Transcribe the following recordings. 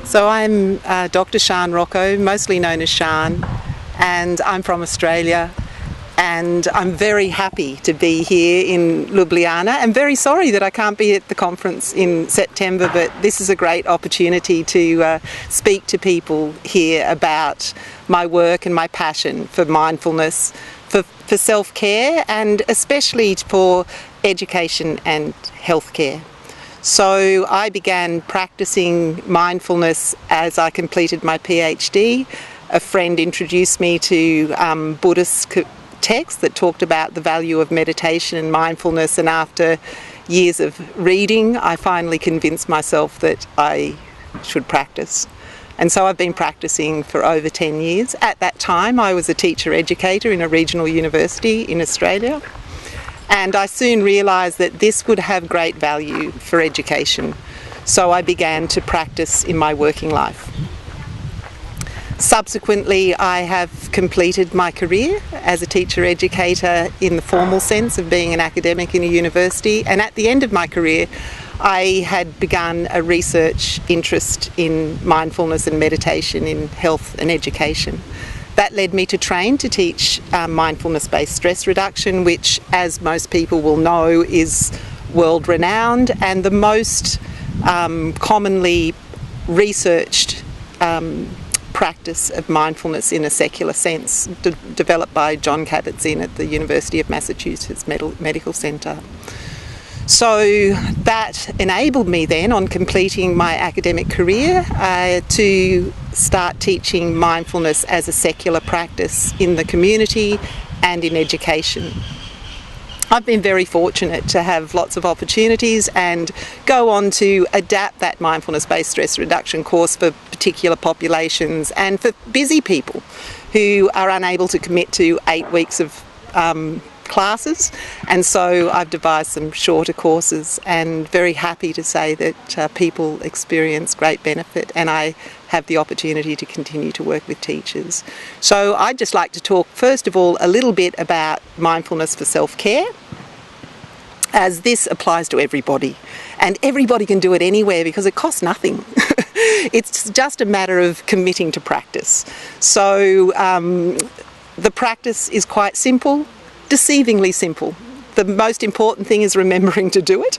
So I'm Dr. Sharn Rocco, mostly known as Sharn, and I'm from Australia, and I'm very happy to be here in Ljubljana. I'm very sorry that I can't be at the conference in September, but this is a great opportunity to speak to people here about my work and my passion for mindfulness, for self-care, and especially for education and healthcare. So I began practicing mindfulness as I completed my PhD. A friend introduced me to Buddhist texts that talked about the value of meditation and mindfulness, and after years of reading I finally convinced myself that I should practice. And so I've been practicing for over 10 years. At that time I was a teacher educator in a regional university in Australia. And I soon realised that this would have great value for education. So I began to practice in my working life. Subsequently, I have completed my career as a teacher educator in the formal sense of being an academic in a university. And at the end of my career, I had begun a research interest in mindfulness and meditation in health and education. That led me to train to teach mindfulness-based stress reduction, which, as most people will know, is world-renowned and the most commonly researched practice of mindfulness in a secular sense, developed by Jon Kabat-Zinn at the University of Massachusetts Medical Center. So that enabled me then, on completing my academic career, to start teaching mindfulness as a secular practice in the community and in education. I've been very fortunate to have lots of opportunities and go on to adapt that mindfulness-based stress reduction course for particular populations and for busy people who are unable to commit to 8 weeks of classes, and so I've devised some shorter courses, and very happy to say that people experience great benefit, and I have the opportunity to continue to work with teachers. So I'd just like to talk first of all a little bit about mindfulness for self-care, as this applies to everybody, and everybody can do it anywhere because it costs nothing. It's just a matter of committing to practice. So the practice is quite simple, deceivingly simple. The most important thing is remembering to do it.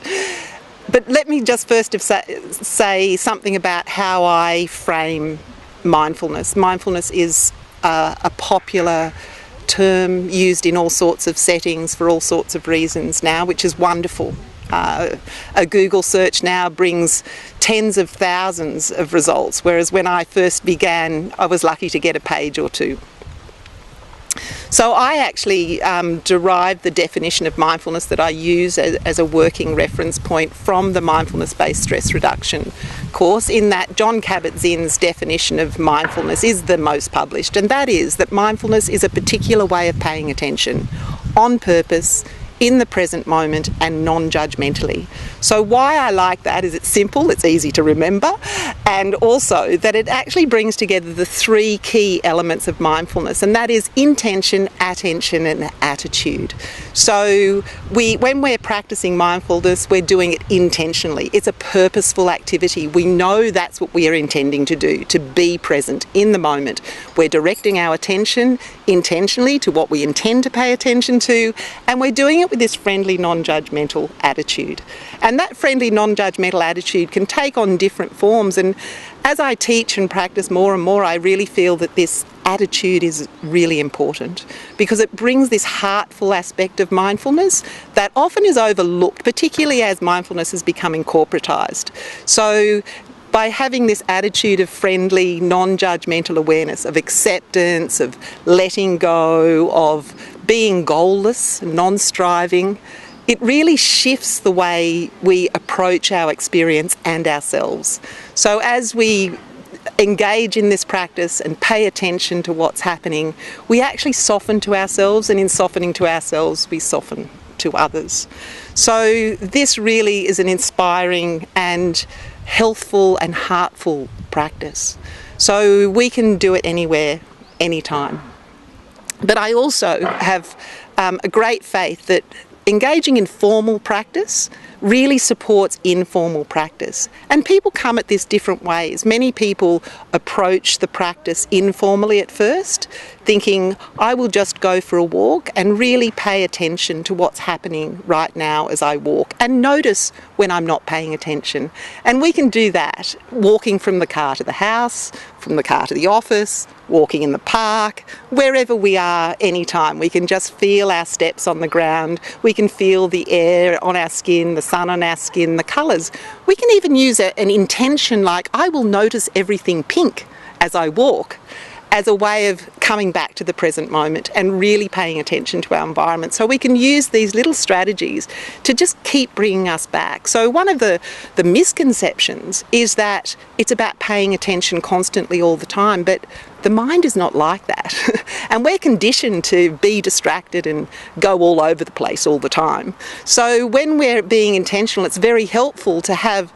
But let me just first say something about how I frame mindfulness. Mindfulness is a popular term used in all sorts of settings for all sorts of reasons now, which is wonderful. A Google search now brings tens of thousands of results, whereas when I first began I was lucky to get a page or two. So I actually derived the definition of mindfulness that I use as a working reference point from the mindfulness-based stress reduction course, in that Jon Kabat-Zinn's definition of mindfulness is the most published, and that is that mindfulness is a particular way of paying attention on purpose, in the present moment, and non-judgmentally. So why I like that is it's simple, it's easy to remember, and also that it actually brings together the 3 key elements of mindfulness, and that is intention, attention, and attitude. So when we're practicing mindfulness, we're doing it intentionally. It's a purposeful activity. We know that's what we are intending to do, to be present in the moment. We're directing our attention intentionally to what we intend to pay attention to, and we're doing it with this friendly, non-judgmental attitude. And that friendly, non-judgmental attitude can take on different forms, and as I teach and practice more and more, I really feel that this attitude is really important, because it brings this heartful aspect of mindfulness that often is overlooked, particularly as mindfulness is becoming corporatized. So by having this attitude of friendly, non-judgmental awareness, of acceptance, of letting go, of being goalless, non-striving, it really shifts the way we approach our experience and ourselves. So as we engage in this practice and pay attention to what's happening, we actually soften to ourselves, and in softening to ourselves, we soften to others. So this really is an inspiring and healthful and heartful practice. So we can do it anywhere, anytime. But I also have a great faith that engaging in formal practice really supports informal practice. And people come at this different ways. Many people approach the practice informally at first, thinking, I will just go for a walk and really pay attention to what's happening right now as I walk and notice when I'm not paying attention. And we can do that walking from the car to the house, from the car to the office, walking in the park, wherever we are anytime. We can just feel our steps on the ground. We can feel the air on our skin, the sun on our skin, the colours. We can even use an intention like, I will notice everything pink as I walk, as a way of coming back to the present moment and really paying attention to our environment. So we can use these little strategies to just keep bringing us back. So one of the misconceptions is that it's about paying attention constantly all the time, but the mind is not like that. And we're conditioned to be distracted and go all over the place all the time. So when we're being intentional, it's very helpful to have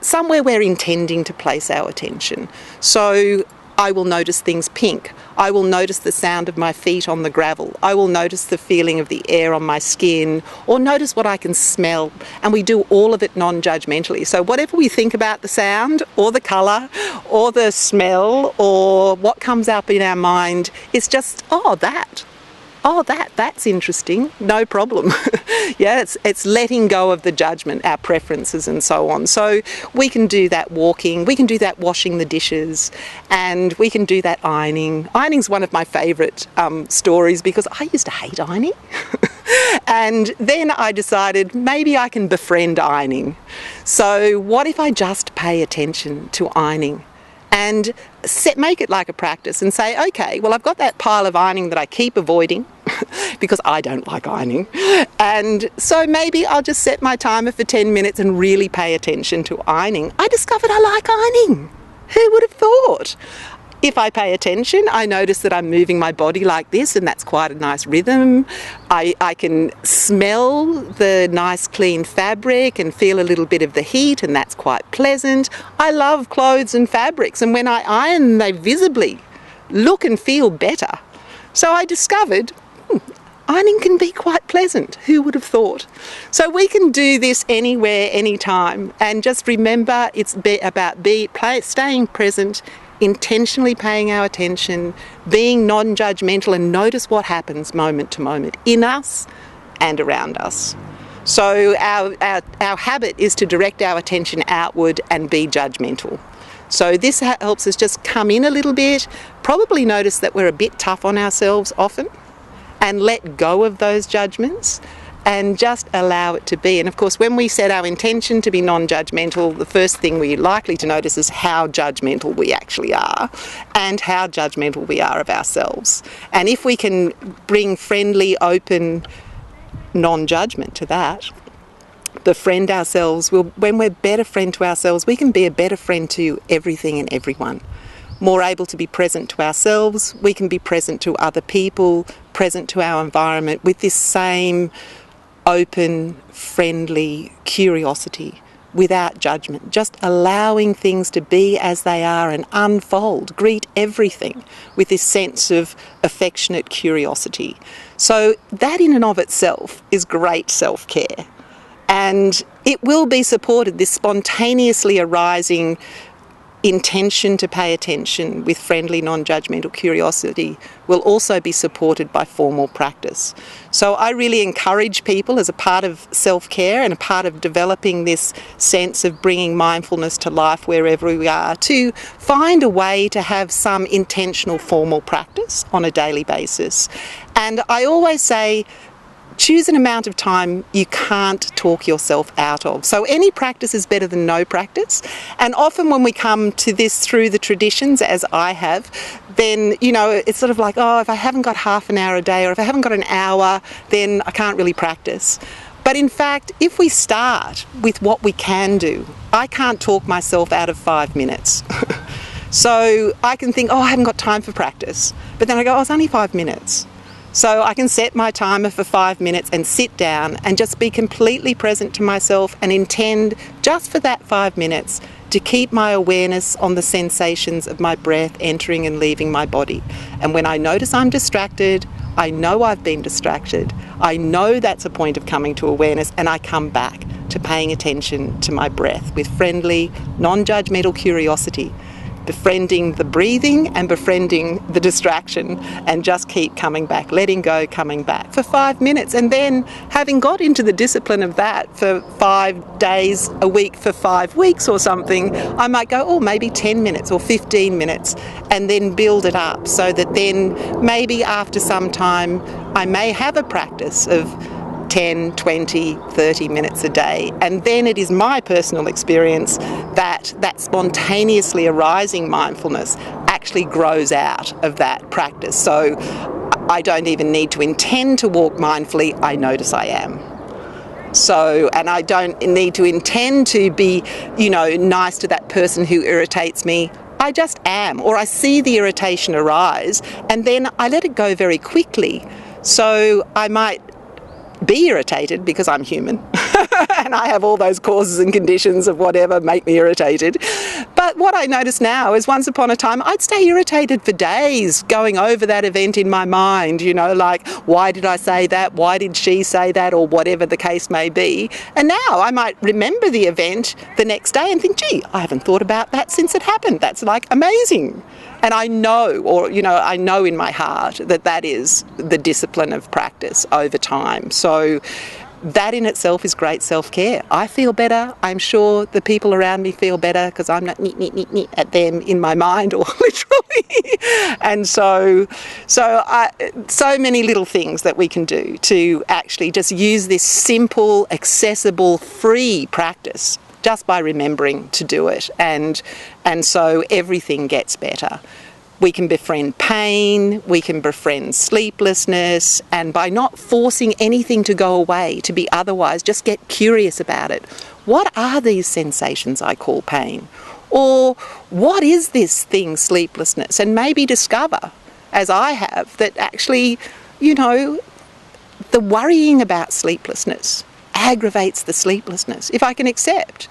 somewhere we're intending to place our attention. So I will notice things pink. I will notice the sound of my feet on the gravel. I will notice the feeling of the air on my skin, or notice what I can smell. And we do all of it non-judgmentally. So whatever we think about the sound or the colour or the smell or what comes up in our mind, it's just, that's interesting, no problem. Yeah, it's letting go of the judgment, our preferences and so on. So we can do that walking, we can do that washing the dishes, and we can do that ironing. Ironing's one of my favourite stories because I used to hate ironing. And then I decided maybe I can befriend ironing. So what if I just pay attention to ironing? And make it like a practice and say, okay, well, I've got that pile of ironing that I keep avoiding because I don't like ironing. And so maybe I'll just set my timer for 10 minutes and really pay attention to ironing. I discovered I like ironing. Who would have thought? If I pay attention, I notice that I'm moving my body like this, and that's quite a nice rhythm. I can smell the nice clean fabric and feel a little bit of the heat, and that's quite pleasant. I love clothes and fabrics, and when I iron, they visibly look and feel better. So I discovered ironing can be quite pleasant. Who would have thought? So we can do this anywhere, anytime, and just remember it's about staying present, intentionally paying our attention, being non-judgmental, and notice what happens moment to moment in us and around us. So our habit is to direct our attention outward and be judgmental. So this helps us just come in a little bit, probably notice that we're a bit tough on ourselves often, and let go of those judgments and just allow it to be. And of course, when we set our intention to be non-judgmental, the first thing we're likely to notice is how judgmental we actually are and how judgmental we are of ourselves. And if we can bring friendly, open non-judgment to that, befriend ourselves, when we're a better friend to ourselves, we can be a better friend to everything and everyone. More able to be present to ourselves, we can be present to other people, present to our environment with this same open, friendly curiosity without judgment, just allowing things to be as they are and unfold, greet everything with this sense of affectionate curiosity. So that in and of itself is great self-care, and it will be supported, this spontaneously arising intention to pay attention with friendly, non-judgmental curiosity will also be supported by formal practice. So I really encourage people, as a part of self-care and a part of developing this sense of bringing mindfulness to life wherever we are, to find a way to have some intentional formal practice on a daily basis. And I always say, choose an amount of time you can't talk yourself out of. So any practice is better than no practice. And often when we come to this through the traditions, as I have, then, you know, it's sort of like, oh, if I haven't got half an hour a day, or if I haven't got an hour, then I can't really practice. But in fact, if we start with what we can do, I can't talk myself out of 5 minutes. So I can think, oh, I haven't got time for practice. But then I go, oh, it's only 5 minutes. So I can set my timer for 5 minutes and sit down and just be completely present to myself and intend just for that 5 minutes to keep my awareness on the sensations of my breath entering and leaving my body. And when I notice I'm distracted, I know I've been distracted. I know that's a point of coming to awareness, and I come back to paying attention to my breath with friendly, non-judgmental curiosity, befriending the breathing and befriending the distraction, and just keep coming back, letting go, coming back for 5 minutes. And then having got into the discipline of that for 5 days a week for 5 weeks or something, I might go, oh, maybe 10 minutes or 15 minutes, and then build it up so that then maybe after some time I may have a practice of 10, 20, 30 minutes a day. And then it is my personal experience that that spontaneously arising mindfulness actually grows out of that practice. So I don't even need to intend to walk mindfully, I notice I am. So, and I don't need to intend to be, nice to that person who irritates me. I just am, or I see the irritation arise and then I let it go very quickly. So I might be irritated because I'm human and I have all those causes and conditions of whatever make me irritated. But what I notice now is once upon a time I'd stay irritated for days going over that event in my mind, like, why did I say that? Why did she say that? Or whatever the case may be. And now I might remember the event the next day and think, gee, I haven't thought about that since it happened. That's like amazing. And I know, I know in my heart that that is the discipline of practice over time. So that in itself is great self-care. I feel better. I'm sure the people around me feel better because I'm not at them in my mind or literally. And so many little things that we can do to actually just use this simple, accessible, free practice just by remembering to do it. And so everything gets better. We can befriend pain, we can befriend sleeplessness, and by not forcing anything to go away, to be otherwise, just get curious about it. What are these sensations I call pain? Or what is this thing, sleeplessness? And maybe discover, as I have, that actually, the worrying about sleeplessness aggravates the sleeplessness. If I can accept,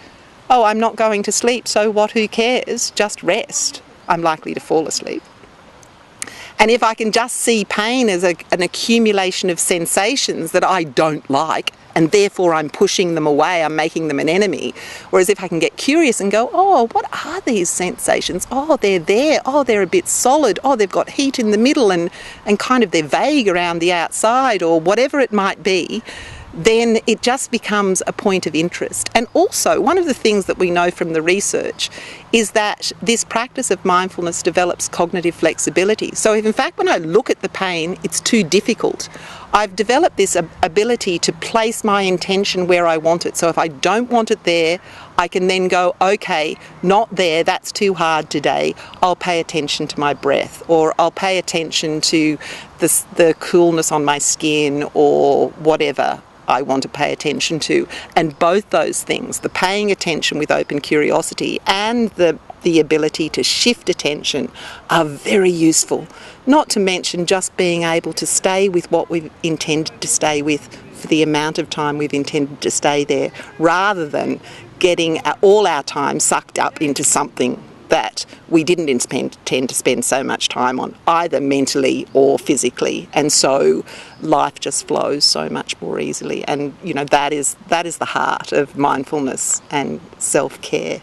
oh, I'm not going to sleep, so what, who cares? Just rest. I'm likely to fall asleep. And if I can just see pain as an accumulation of sensations that I don't like, and therefore I'm pushing them away, I'm making them an enemy. Whereas if I can get curious and go, oh, what are these sensations? Oh, they're there. Oh, they're a bit solid. Oh, they've got heat in the middle and kind of they're vague around the outside, or whatever it might be, then it just becomes a point of interest. And also, one of the things that we know from the research is that this practice of mindfulness develops cognitive flexibility. So if in fact when I look at the pain, it's too difficult, I've developed this ability to place my intention where I want it. So if I don't want it there, I can then go, okay, not there, that's too hard today. I'll pay attention to my breath, or I'll pay attention to the coolness on my skin, or whatever I want to pay attention to. And both those things, the paying attention with open curiosity and the ability to shift attention, are very useful. Not to mention just being able to stay with what we've intended to stay with for the amount of time we've intended to stay there, rather than getting all our time sucked up into something that we didn't intend to spend so much time on, either mentally or physically. And so life just flows so much more easily. And that is the heart of mindfulness and self-care.